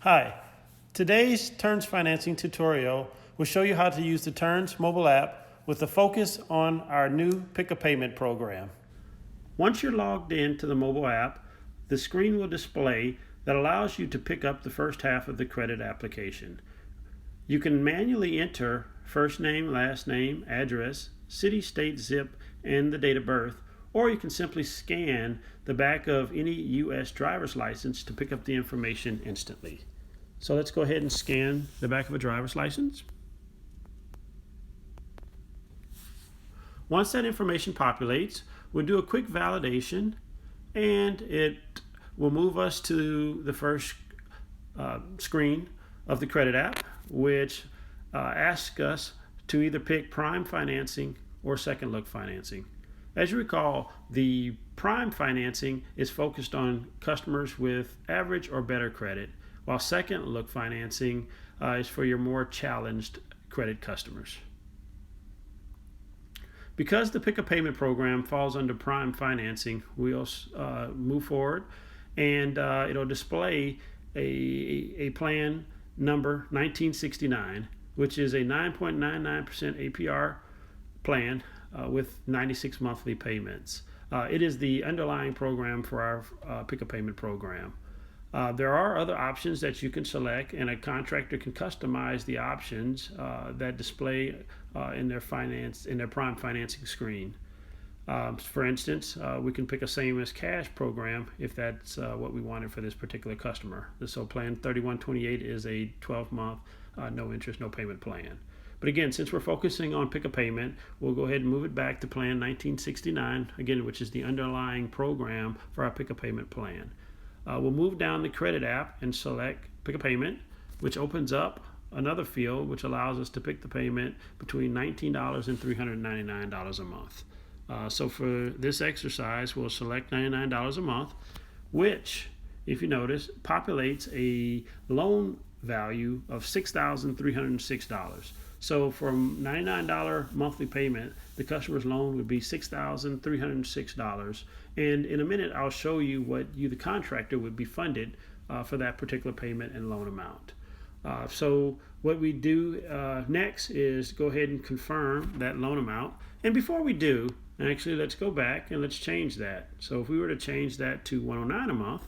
Hi, today's Turns Financing tutorial will show you how to use the Turns mobile app with a focus on our new Pick a Payment program. Once you're logged into the mobile app, the screen will display that allows you to pick up the first half of the credit application. You can manually enter first name, last name, address, city, state, zip, and the date of birth, or you can simply scan the back of any U.S. driver's license to pick up the information instantly. So let's go ahead and scan the back of a driver's license. Once that information populates, we'll do a quick validation and it will move us to the first screen of the credit app, which asks us to either pick prime financing or second look financing. As you recall, the prime financing is focused on customers with average or better credit, while second look financing is for your more challenged credit customers. Because the Pick a Payment program falls under prime financing, we'll move forward and it'll display a plan number 1969, which is a 9.99% APR plan with 96 monthly payments. It is the underlying program for our Pick a Payment program. There are other options that you can select, and a contractor can customize the options that display in their prime financing screen. For instance, we can pick a same as cash program if that's what we wanted for this particular customer. So plan 3128 is a 12-month no interest, no payment plan. But again, since we're focusing on Pick a Payment, we'll go ahead and move it back to plan 1969, again, which is the underlying program for our Pick a Payment plan. We'll move down the credit app and select Pick a Payment, which opens up another field which allows us to pick the payment between $19 and $399 a month. So for this exercise, we'll select $99 a month, which, if you notice, populates a loan value of $6,306. So from $99 monthly payment, the customer's loan would be $6,306. And in a minute, I'll show you what you, the contractor, would be funded for that particular payment and loan amount. So what we do next is go ahead and confirm that loan amount. And before we do, actually, let's go back and let's change that. So if we were to change that to $109 a month,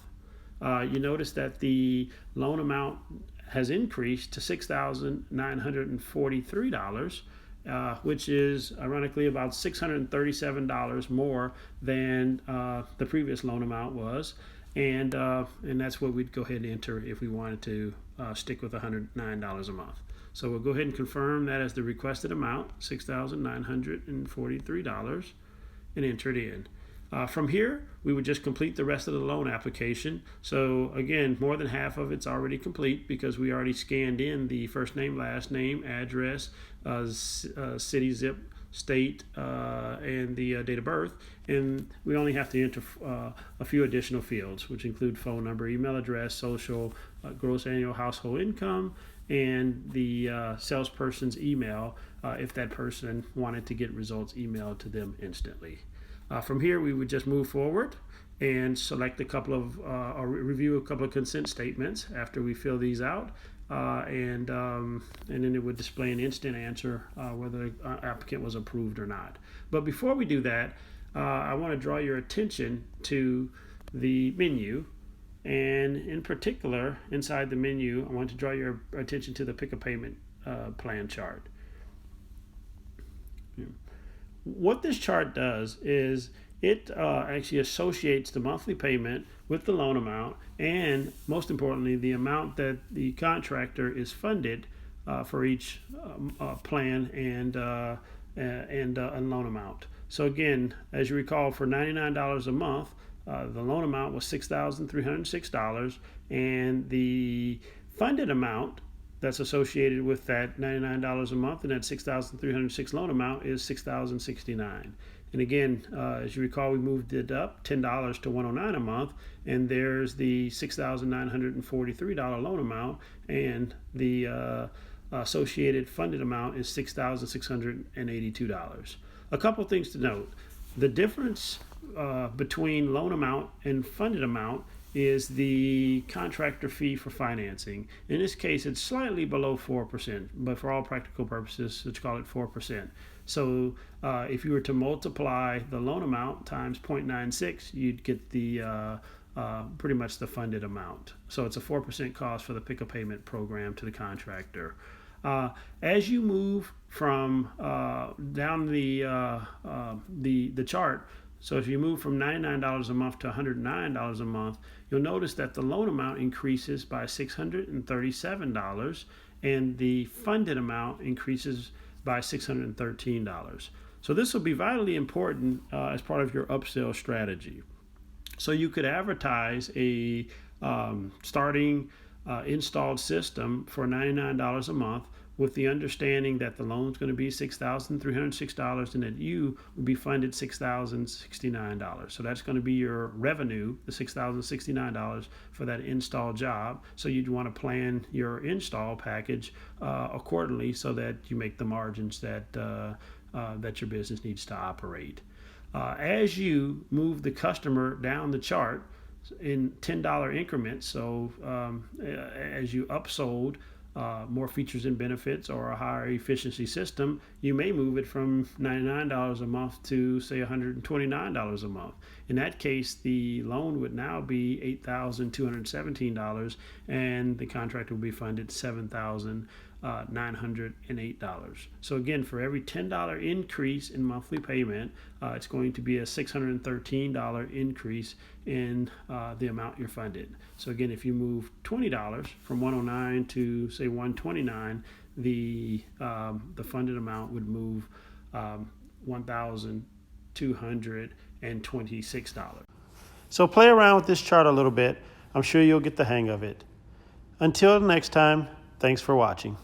you notice that the loan amount has increased to $6,943, which is ironically about $637 more than the previous loan amount was, and that's what we'd go ahead and enter if we wanted to stick with $109 a month. So we'll go ahead and confirm that as the requested amount, $6,943, and enter it in. From here, we would just complete the rest of the loan application. So again, more than half of it's already complete because we already scanned in the first name, last name, address, city, zip, state, and the date of birth. And we only have to enter a few additional fields, which include phone number, email address, social, gross annual household income, and the salesperson's email if that person wanted to get results emailed to them instantly. From here, we would just move forward and select a couple of, or review a couple of consent statements after we fill these out, and then it would display an instant answer whether the applicant was approved or not. But before we do that, I want to draw your attention to the menu, and in particular, inside the menu, I want to draw your attention to the Pick a Payment plan chart. What this chart does is it actually associates the monthly payment with the loan amount, and most importantly, the amount that the contractor is funded for each plan and loan amount. So again, as you recall, for $99 a month, the loan amount was $6,306, and the funded amount that's associated with that $99 a month and that $6,306 loan amount is $6,069. And again, as you recall, we moved it up $10 to $109 a month, and there's the $6,943 loan amount, and the associated funded amount is $6,682. A couple things to note. The difference between loan amount and funded amount is the contractor fee for financing. In this case, it's slightly below 4%, but for all practical purposes, let's call it 4%. So if you were to multiply the loan amount times 0.96, you'd get the pretty much the funded amount. So it's a 4% cost for the pick-a payment program to the contractor. As you move from down the chart, so if you move from $99 a month to $109 a month, you'll notice that the loan amount increases by $637 and the funded amount increases by $613. So this will be vitally important as part of your upsell strategy. So you could advertise a starting installed system for $99 a month with the understanding that the loan's going to be $6,306 and that you will be funded $6,069. So that's going to be your revenue, the $6,069 for that install job. So you'd want to plan your install package accordingly so that you make the margins that that your business needs to operate. As you move the customer down the chart in $10 increments, so as you upsold more features and benefits or a higher efficiency system, you may move it from $99 a month to say $129 a month. In that case, the loan would now be $8,217 and the contract will be funded $7,908. So again, for every $10 increase in monthly payment, it's going to be a $613 increase in the amount you're funded. So again, if you move $20 from $109 to say $129, the funded amount would move $1,226. So play around with this chart a little bit. I'm sure you'll get the hang of it. Until next time, thanks for watching.